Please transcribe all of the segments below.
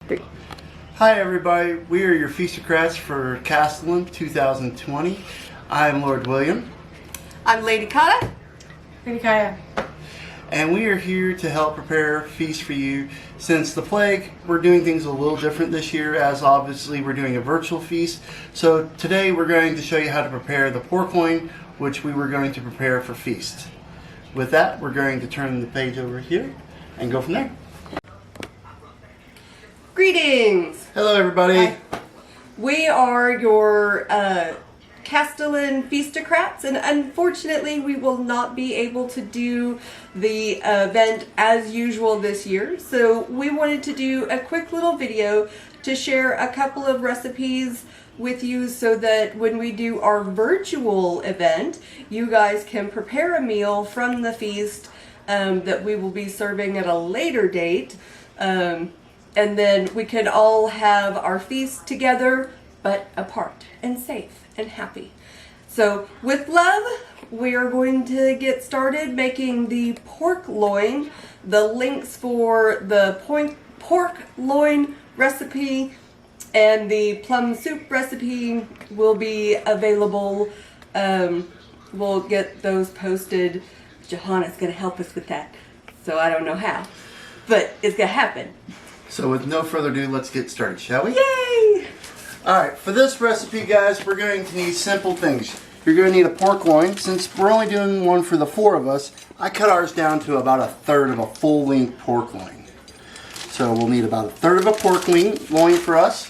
3. Hi everybody, we are your Feastocrats for Castellan 2020. I'm Lord William. I'm Lady Kata. Lady Kaya. And we are here to help prepare a feast for you. Since the plague, we're doing things a little different this year, as obviously we're doing a virtual feast. So today we're going to show you how to prepare the pork loin, which we were going to prepare for feast. With that, we're going to turn the page over here and go from there. Greetings! Hello everybody. Hi. We are your Castellan Feastocrats, and unfortunately we will not be able to do the event as usual this year. So we wanted to do a quick little video to share a couple of recipes with you so that when we do our virtual event, you guys can prepare a meal from the feast that we will be serving at a later date. And then we can all have our feast together, but apart and safe and happy. So with love, we are going to get started making the pork loin. The links for the pork loin recipe and the plum soup recipe will be available. We'll get those posted. Johanna's going to help us with that. So I don't know how, but it's going to happen. So with no further ado, let's get started, shall we? Yay! Alright, for this recipe, guys, we're going to need simple things. You're going to need a pork loin. Since we're only doing one for the 4 of us, I cut ours down to about 1/3 of a full-length pork loin. So we'll need about 1/3 of a pork loin for us.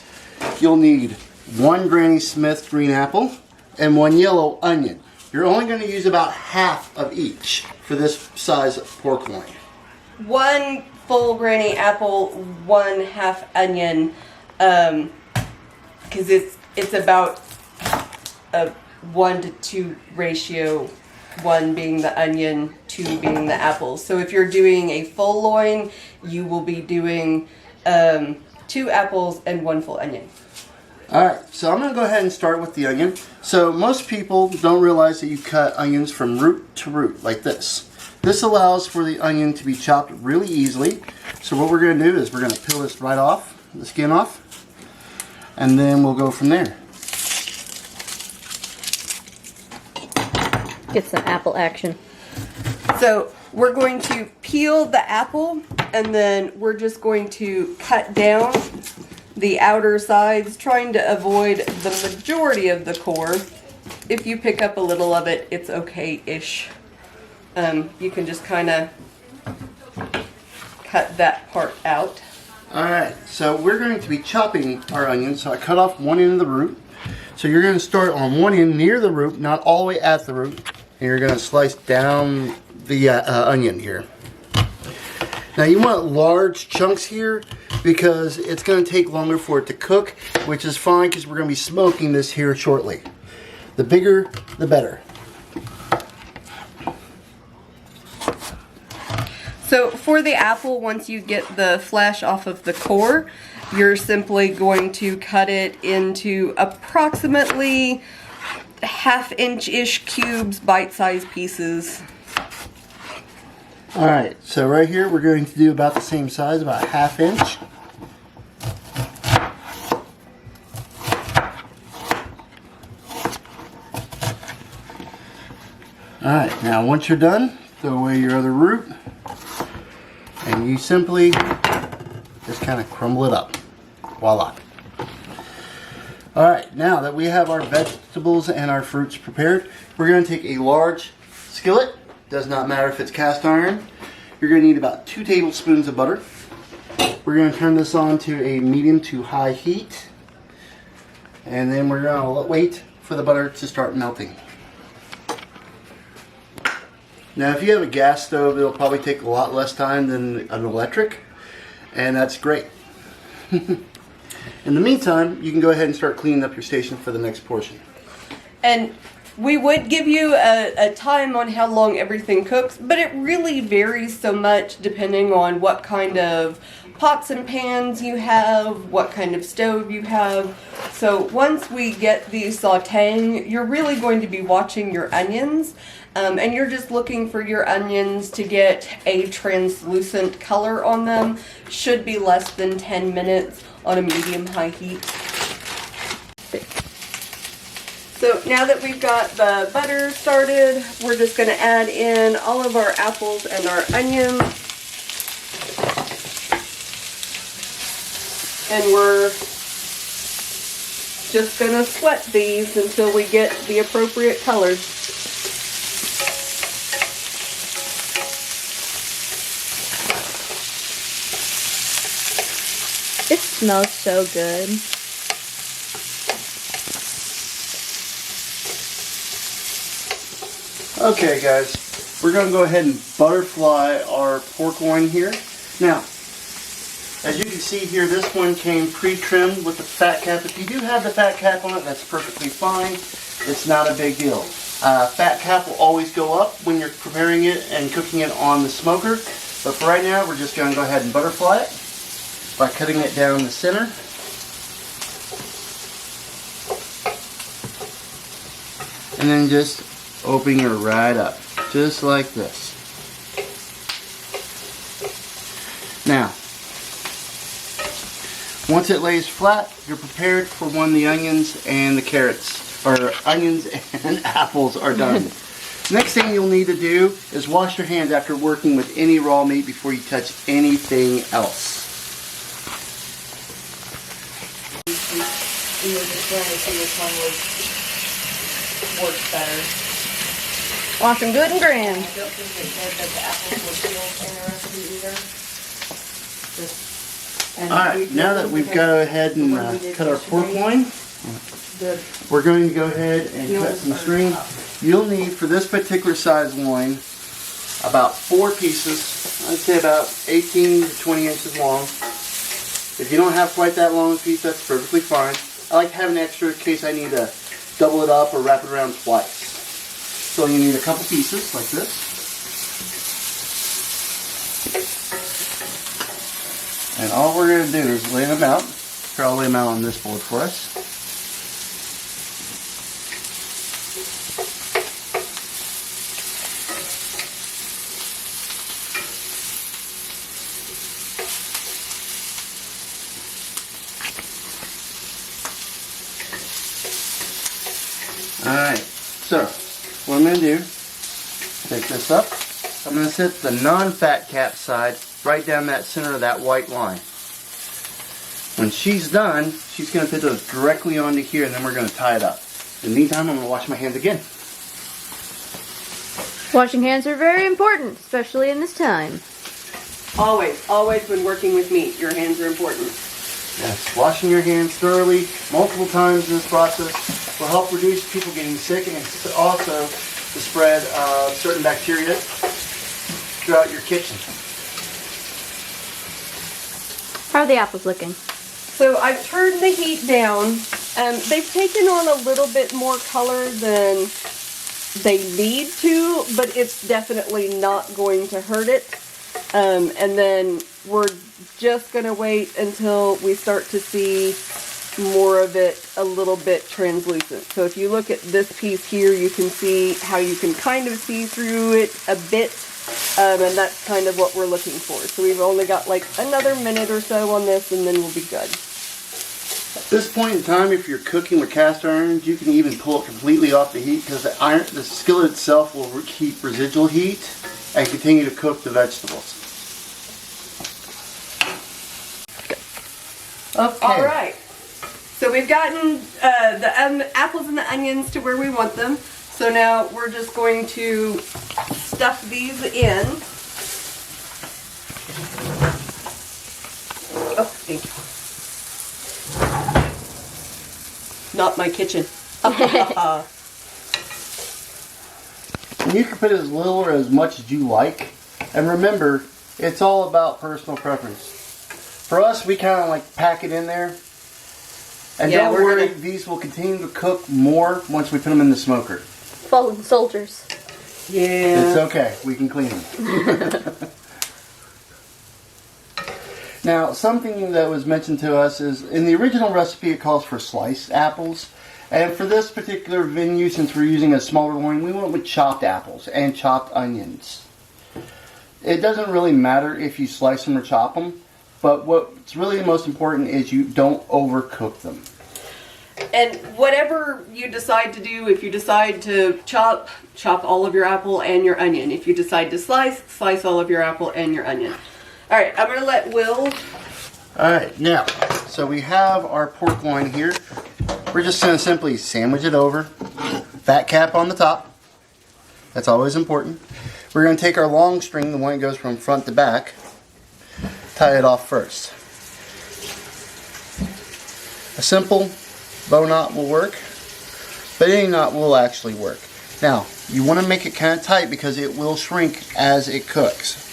You'll need 1 Granny Smith green apple and 1 yellow onion. You're only going to use about half of each for this size pork loin. 1 full granny apple, 1/2 onion, because it's about a 1 to 2 ratio, 1 being the onion, 2 being the apples. So if you're doing a full loin, you will be doing 2 apples and 1 full onion. Alright, so I'm going to go ahead and start with the onion. So most people don't realize that you cut onions from root to root like this. This allows for the onion to be chopped really easily. So what we're going to do is we're going to peel this right off, the skin off, and then we'll go from there. Get some apple action. So we're going to peel the apple, and then we're just going to cut down the outer sides, trying to avoid the majority of the core. If you pick up a little of it, it's okay-ish. You can just kind of cut that part out. Alright, so we're going to be chopping our onions. So I cut off one end of the root. So you're going to start on one end near the root, not all the way at the root. And you're going to slice down the onion here. Now you want large chunks here because it's going to take longer for it to cook, which is fine because we're going to be smoking this here shortly. The bigger, the better. So for the apple, once you get the flesh off of the core, you're simply going to cut it into approximately 1/2 inch-ish cubes, bite-sized pieces. Alright, so right here we're going to do about the same size, about 1/2 inch. Alright, now once you're done, throw away your other root. And you simply just kind of crumble it up. Voila. Alright, now that we have our vegetables and our fruits prepared, we're going to take a large skillet. Does not matter if it's cast iron. You're going to need about 2 tablespoons of butter. We're going to turn this on to a medium to high heat. And then we're going to wait for the butter to start melting. Now if you have a gas stove, it'll probably take a lot less time than an electric, and that's great. In the meantime, you can go ahead and start cleaning up your station for the next portion. And we would give you a time on how long everything cooks, but it really varies so much depending on what kind of pots and pans you have, what kind of stove you have. So once we get these sauteing, you're really going to be watching your onions. And you're just looking for your onions to get a translucent color on them. Should be less than 10 minutes on a medium-high heat. So now that we've got the butter started, we're just going to add in all of our apples and our onions. And we're just going to sweat these until we get the appropriate colors. It smells so good. Okay guys, we're going to go ahead and butterfly our pork loin here. Now, as you can see here, this one came pre-trimmed with the fat cap. If you do have the fat cap on it, that's perfectly fine. It's not a big deal. Fat cap will always go up when you're preparing it and cooking it on the smoker. But for right now, we're just going to go ahead and butterfly it by cutting it down the center. And then just opening it right up, just like this. Now, once it lays flat, you're prepared for when the onions and the carrots, or onions and apples are done. Next thing you'll need to do is wash your hands after working with any raw meat before you touch anything else. We were just trying to see which one works better. Wash them good and grand. I don't think they said that the apples were peeled in the recipe either. Alright, now that we've go ahead and cut our pork loin, we're going to go ahead and cut some string. You'll need, for this particular size loin, about 4 pieces. I'd say about 18 to 20 inches long. If you don't have quite that long a piece, that's perfectly fine. I like to have an extra in case I need to double it up or wrap it around twice. So you need a couple pieces like this. And all we're going to do is lay them out. Here, I'll lay them out on this board for us. Alright, so what I'm going to do, take this up. I'm going to set the non-fat cap side right down that center of that white line. When she's done, she's going to put those directly onto here, and then we're going to tie it up. In the meantime, I'm going to wash my hands again. Washing hands are very important, especially in this time. Always when working with meat, your hands are important. Yes, washing your hands thoroughly multiple times in this process will help reduce people getting sick, and also the spread of certain bacteria throughout your kitchen. How are the apples looking? So I've turned the heat down. They've taken on a little bit more color than they need to, but it's definitely not going to hurt it. And then we're just going to wait until we start to see more of it a little bit translucent. So if you look at this piece here, you can see how you can kind of see through it a bit. And that's kind of what we're looking for. So we've only got like another minute or so on this, and then we'll be good. At this point in time, if you're cooking with cast irons, you can even pull it completely off the heat, because the skillet itself will keep residual heat and continue to cook the vegetables. Okay. All right. So we've gotten the apples and the onions to where we want them. So now we're just going to stuff these in. Oh, thank you. Not my kitchen. You can put as little or as much as you like. And remember, it's all about personal preference. For us, we kind of like pack it in there. And Yeah, don't worry, these will continue to cook more once we put them in the smoker. Fallen soldiers. Yeah. It's okay. We can clean them. Now, something that was mentioned to us is, in the original recipe it calls for sliced apples. And for this particular venue, since we're using a smaller loin, we went with chopped apples and chopped onions. It doesn't really matter if you slice them or chop them, but what's really the most important is you don't overcook them. And whatever you decide to do, if you decide to chop all of your apple and your onion. If you decide to slice all of your apple and your onion. All right, I'm going to let Will. All right, now, so we have our pork loin here. We're just going to simply sandwich it over. Fat cap on the top. That's always important. We're going to take our long string, the one that goes from front to back, tie it off first. A simple bow knot will work, but any knot will actually work. Now, you want to make it kind of tight because it will shrink as it cooks.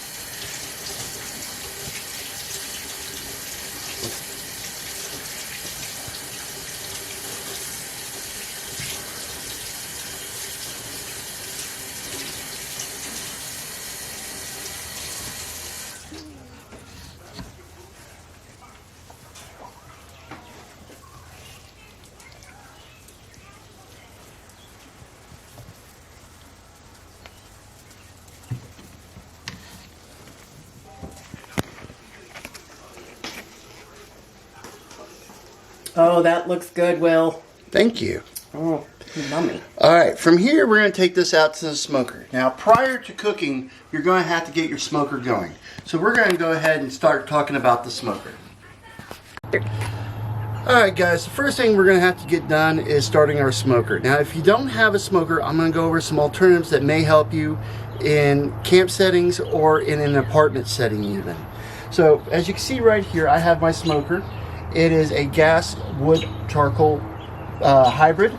Oh, that looks good, Will. Thank you. Oh, yummy. Alright, from here we're going to take this out to the smoker. Now, prior to cooking, you're going to have to get your smoker going. So we're going to go ahead and start talking about the smoker. Alright guys, the first thing we're going to have to get done is starting our smoker. Now, if you don't have a smoker, I'm going to go over some alternatives that may help you in camp settings or in an apartment setting even. So, as you can see right here, I have my smoker. It is a gas wood charcoal hybrid.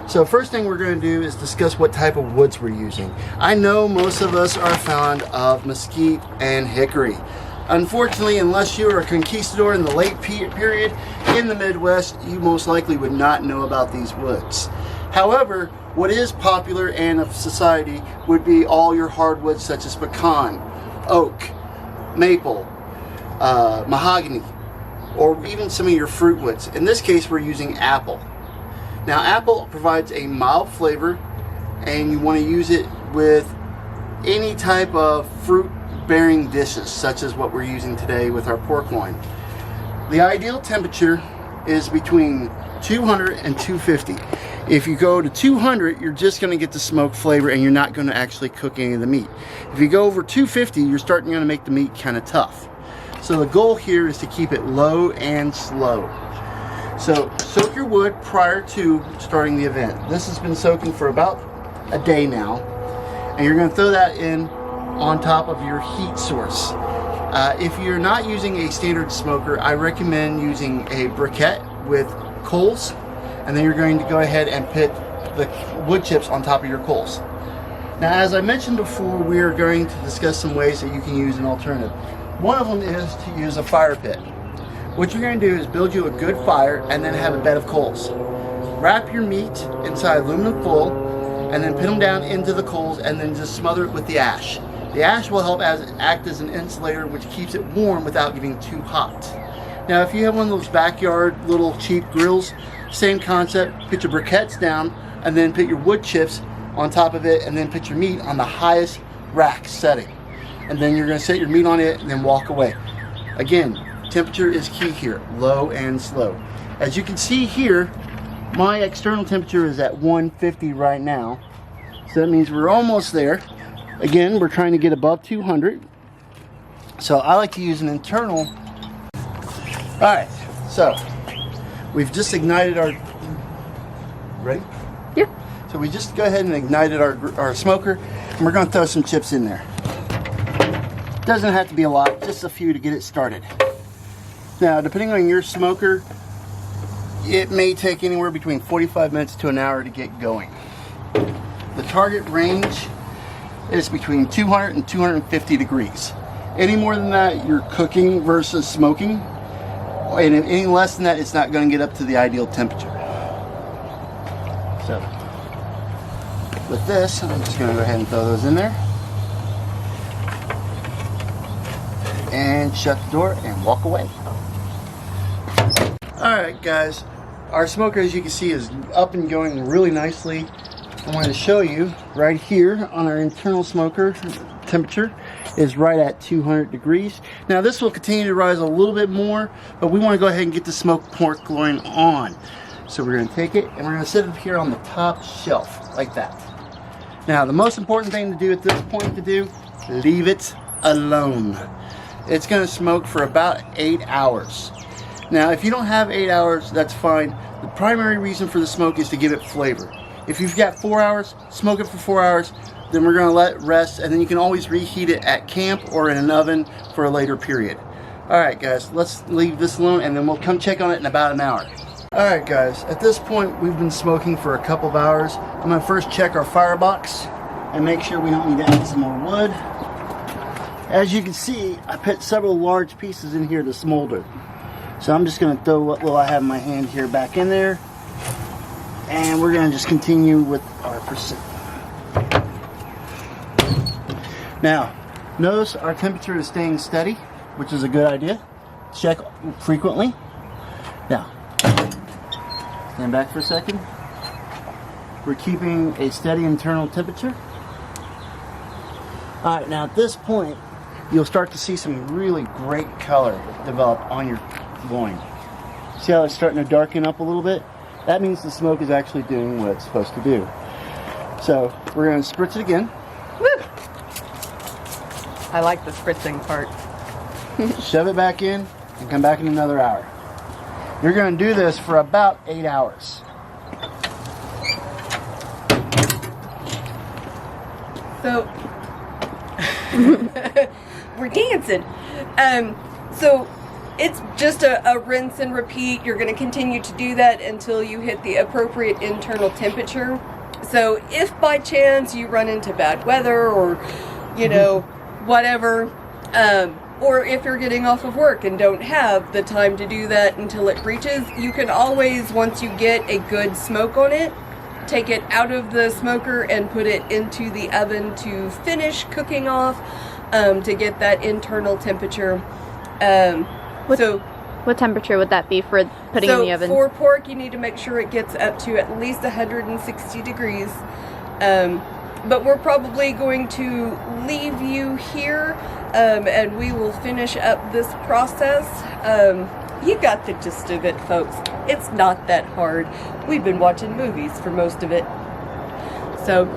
So first thing we're going to do is discuss what type of woods we're using. I know most of us are fond of mesquite and hickory. Unfortunately, unless you are a conquistador in the late period in the Midwest, you most likely would not know about these woods. However, what is popular and of society would be all your hardwoods such as pecan, oak, maple, mahogany, or even some of your fruit woods. In this case, we're using apple. Now, apple provides a mild flavor, and you want to use it with any type of fruit-bearing dishes, such as what we're using today with our pork loin. The ideal temperature is between 200 and 250. If you go to 200, you're just going to get the smoke flavor, and you're not going to actually cook any of the meat. If you go over 250, you're starting to make the meat kind of tough. So the goal here is to keep it low and slow. So soak your wood prior to starting the event. This has been soaking for about a day now. And you're going to throw that in on top of your heat source. If you're not using a standard smoker, I recommend using a briquette with coals. And then you're going to go ahead and put the wood chips on top of your coals. Now, as I mentioned before, we are going to discuss some ways that you can use an alternative. One of them is to use a fire pit. What you're going to do is build you a good fire and then have a bed of coals. Wrap your meat inside aluminum foil and then put them down into the coals and then just smother it with the ash. The ash will help act as an insulator, which keeps it warm without getting too hot. Now, if you have one of those backyard little cheap grills, same concept. Put your briquettes down and then put your wood chips on top of it and then put your meat on the highest rack setting. And then you're going to set your meat on it and then walk away. Again, temperature is key here, low and slow. As you can see here, my external temperature is at 150 right now. So that means we're almost there. Again, we're trying to get above 200. So I like to use an internal. Alright, so we've just ignited our, ready? Yeah. So we just go ahead and ignited our smoker, and we're going to throw some chips in there. Doesn't have to be a lot, just a few to get it started. Now, depending on your smoker, it may take anywhere between 45 minutes to an hour to get going. The target range is between 200 and 250 degrees. Any more than that, you're cooking versus smoking. And any less than that, it's not going to get up to the ideal temperature. So, with this, I'm just going to go ahead and throw those in there. and shut the door and walk away. Alright guys, our smoker, as you can see, is up and going really nicely. I want to show you right here on our internal smoker, temperature is right at 200 degrees. Now this will continue to rise a little bit more, but we want to go ahead and get the smoked pork loin on. So we're going to take it and we're going to set it here on the top shelf like that. Now the most important thing to do at this point leave it alone. It's going to smoke for about 8 hours. Now if you don't have 8 hours, that's fine. The primary reason for the smoke is to give it flavor. If you've got 4 hours, smoke it for 4 hours, then we're going to let it rest, and then you can always reheat it at camp or in an oven for a later period. Alright guys, let's leave this alone and then we'll come check on it in about an hour. Alright guys, at this point we've been smoking for a couple of hours. I'm going to first check our firebox and make sure we don't need to add some more wood. As you can see, I put several large pieces in here to smolder. So I'm just going to throw what little I have in my hand here back in there. And we're going to just continue with our pursuit. Now, notice our temperature is staying steady, which is a good idea. Check frequently. Now, stand back for a second. We're keeping a steady internal temperature. Alright, now at this point, you'll start to see some really great color develop on your loin. See how it's starting to darken up a little bit? That means the smoke is actually doing what it's supposed to do. So we're going to spritz it again. Woo! I like the spritzing part. Shove it back in and come back in another hour. You're going to do this for about 8 hours. So we're dancing. So it's just a rinse and repeat. You're going to continue to do that until you hit the appropriate internal temperature. So if by chance you run into bad weather or, you know, whatever, or if you're getting off of work and don't have the time to do that until it reaches, you can always, once you get a good smoke on it, take it out of the smoker and put it into the oven to finish cooking off, to get that internal temperature. What temperature would that be for putting in the oven? For pork, you need to make sure it gets up to at least 160 degrees. But we're probably going to leave you here, and we will finish up this process. You got the gist of it, folks. It's not that hard. We've been watching movies for most of it. So,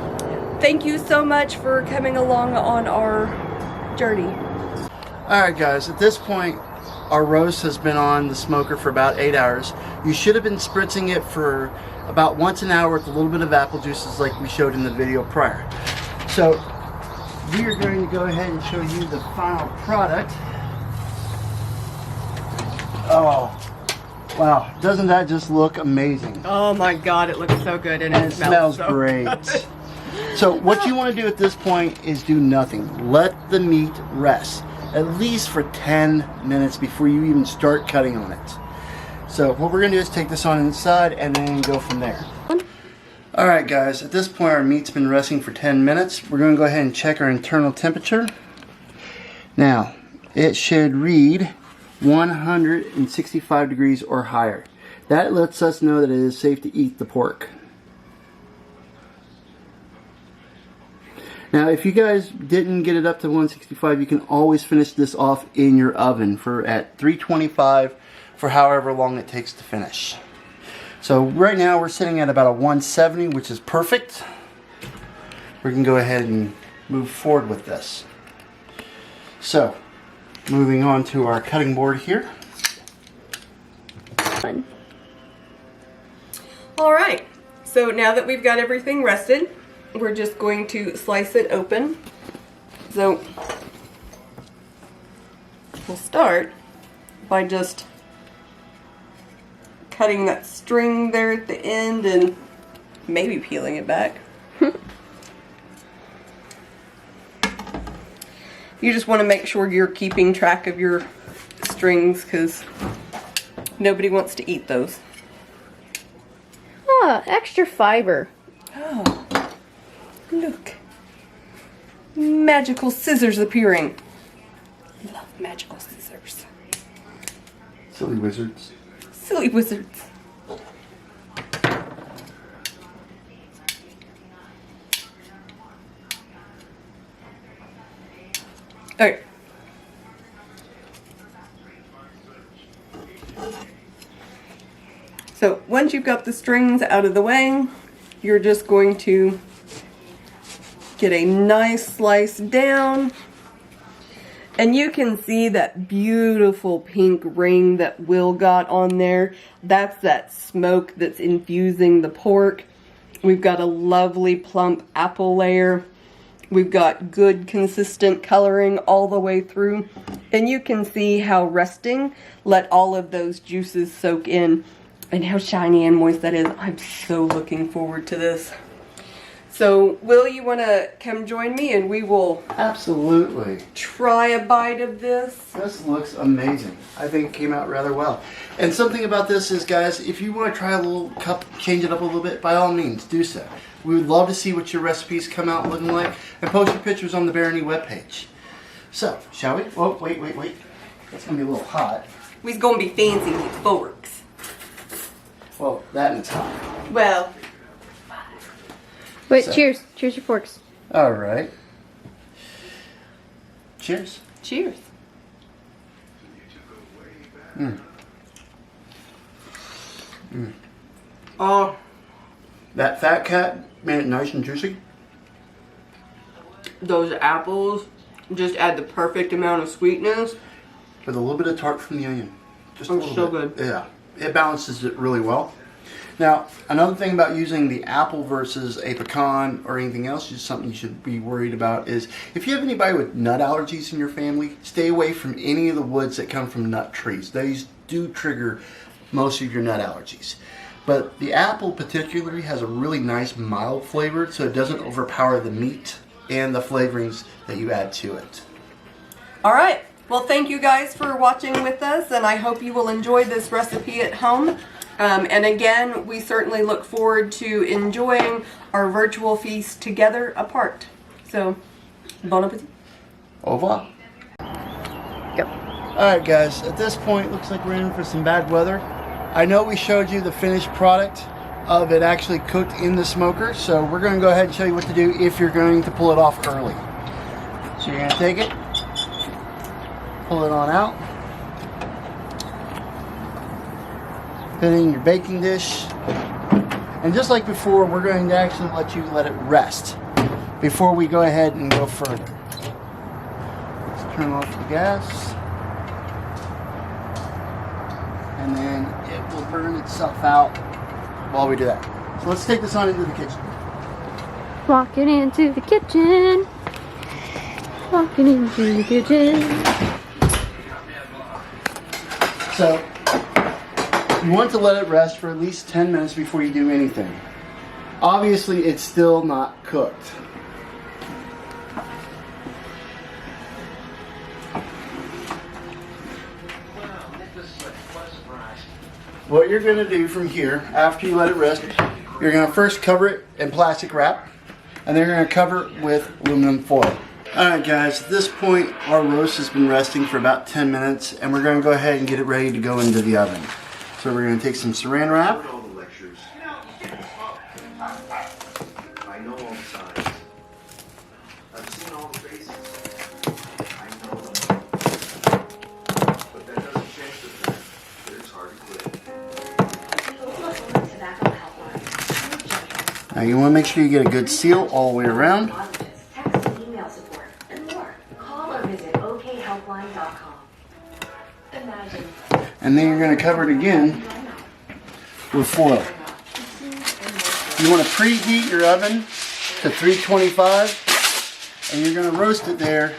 thank you so much for coming along on our journey. Alright guys, at this point, our roast has been on the smoker for about 8 hours. You should have been spritzing it for about once an hour with a little bit of apple juices like we showed in the video prior. So, we are going to go ahead and show you the final product. Oh, wow. Doesn't that just look amazing? Oh my god, it looks so good and it smells so great. good. So what you want to do at this point is do nothing. Let the meat rest, at least for 10 minutes before you even start cutting on it. So what we're going to do is take this on inside and then go from there. Alright guys, at this point our meat's been resting for 10 minutes. We're going to go ahead and check our internal temperature. Now, it should read 165 degrees or higher. That lets us know that it is safe to eat the pork. Now, if you guys didn't get it up to 165, you can always finish this off in your oven at 325 for however long it takes to finish. So right now we're sitting at about a 170, which is perfect. We can go ahead and move forward with this. So, moving on to our cutting board here. Alright, so now that we've got everything rested, we're just going to slice it open. So we'll start by just cutting that string there at the end and maybe peeling it back. You just want to make sure you're keeping track of your strings because nobody wants to eat those. Ah, extra fiber. Oh, look. Magical scissors appearing. love magical scissors. Silly wizards. Silly wizards. Okay. So once you've got the strings out of the way, you're just going to get a nice slice down. And you can see that beautiful pink ring that Will got on there. That's that smoke that's infusing the pork. We've got a lovely plump apple layer. We've got good consistent coloring all the way through. And you can see how resting let all of those juices soak in. And how shiny and moist that is. I'm so looking forward to this. So, Will, you want to come join me and we will Absolutely. try a bite of this? This looks amazing. I think it came out rather well. And something about this is, guys, if you want to try a little cup, change it up a little bit, by all means, do so. We would love to see what your recipes come out looking like, and post your pictures on the Barony webpage. So, shall we? Oh, wait. That's going to be a little hot. We's gonna be fancy with forks. Well, that and it's hot. Well, Wait, So- cheers. Cheers your forks. All right. Cheers. cheers. Oh, That Fat Cat made it nice and juicy. those apples just add the perfect amount of sweetness. With a little bit of tart from the onion. Just a Oh, little so bit. good. Yeah. It balances it really well. Now, another thing about using the apple versus a pecan or anything else, just something you should be worried about, is if you have anybody with nut allergies in your family, stay away from any of the woods that come from nut trees. These do trigger most of your nut allergies. But the apple particularly has a really nice mild flavor, so it doesn't overpower the meat and the flavorings that you add to it. All right. Well, thank you guys for watching with us, and I hope you will enjoy this recipe at home. And again, we certainly look forward to enjoying our virtual feast together apart. So, bon appetit. Au revoir. Go. Alright guys, at this point looks like we're in for some bad weather. I know we showed you the finished product of it actually cooked in the smoker, so we're going to go ahead and show you what to do if you're going to pull it off early. So you're going to take it, pull it on out, put it in your baking dish, and just like before, we're going to actually let it rest before we go ahead and go further. Let's turn off the gas, and then it will burn itself out while we do that. So let's take this on into the kitchen. Walking into the kitchen. Walking into the kitchen. So you want to let it rest for at least 10 minutes before you do anything. Obviously, it's still not cooked. What you're going to do from here, after you let it rest, you're going to first cover it in plastic wrap, and then you're going to cover it with aluminum foil. Alright guys, at this point our roast has been resting for about 10 minutes, and we're going to go ahead and get it ready to go into the oven. So we're going to take some saran wrap. All the lectures. I know all the signs. I've seen all the faces. I know them. But that doesn't change the fact that it's hard to quit. Now you want to make sure you get a good seal all the way around. Text and email support and more. Call or visit okhelpline.com. Imagine. And then you're going to cover it again with foil. You want to preheat your oven to 325, and you're going to roast it there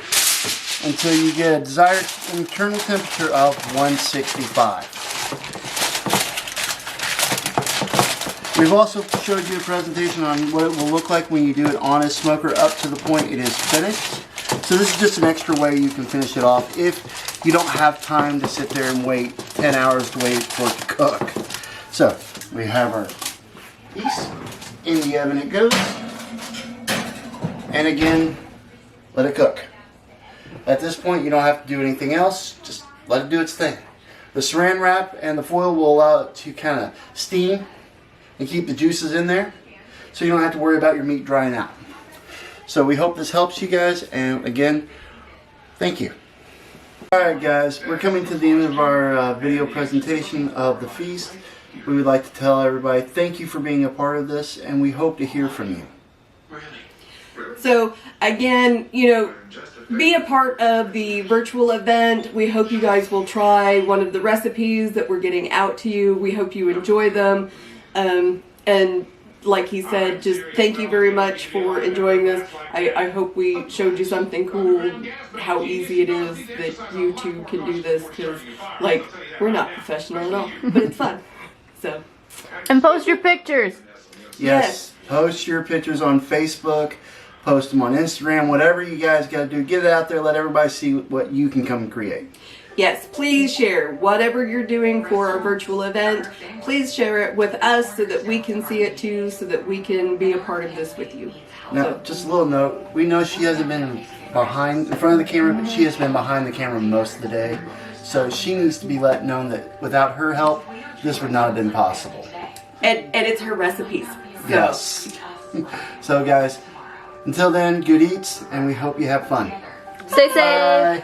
until you get a desired internal temperature of 165. We've also showed you a presentation on what it will look like when you do it on a smoker up to the point it is finished. So this is just an extra way you can finish it off if you don't have time to sit there and wait 10 hours to wait for it to cook. So we have our piece, in the oven it goes, and again, let it cook. At this point, you don't have to do anything else. Just let it do its thing. The saran wrap and the foil will allow it to kind of steam and keep the juices in there, so you don't have to worry about your meat drying out. So we hope this helps you guys, and again, thank you. Alright guys, we're coming to the end of our video presentation of the feast. We would like to tell everybody thank you for being a part of this, and we hope to hear from you. So again, be a part of the virtual event. We hope you guys will try one of the recipes that we're getting out to you. We hope you enjoy them. And like he said, just thank you very much for enjoying this. I hope we showed you something cool, how easy it is that you too can do this, because we're not professional at all, but it's fun. So. And post your pictures. Yes. Post your pictures on Facebook, post them on Instagram, whatever you guys got to do. Get it out there, let everybody see what you can come and create. Yes, please share whatever you're doing for our virtual event. Please share it with us so that we can see it too, so that we can be a part of this with you. Now, just a little note. We know she hasn't been in front of the camera, but she has been behind the camera most of the day. So she needs to be let known that without her help, this would not have been possible. And it's her recipes. So. Yes. So guys, until then, good eats, and we hope you have fun. Stay safe. Bye.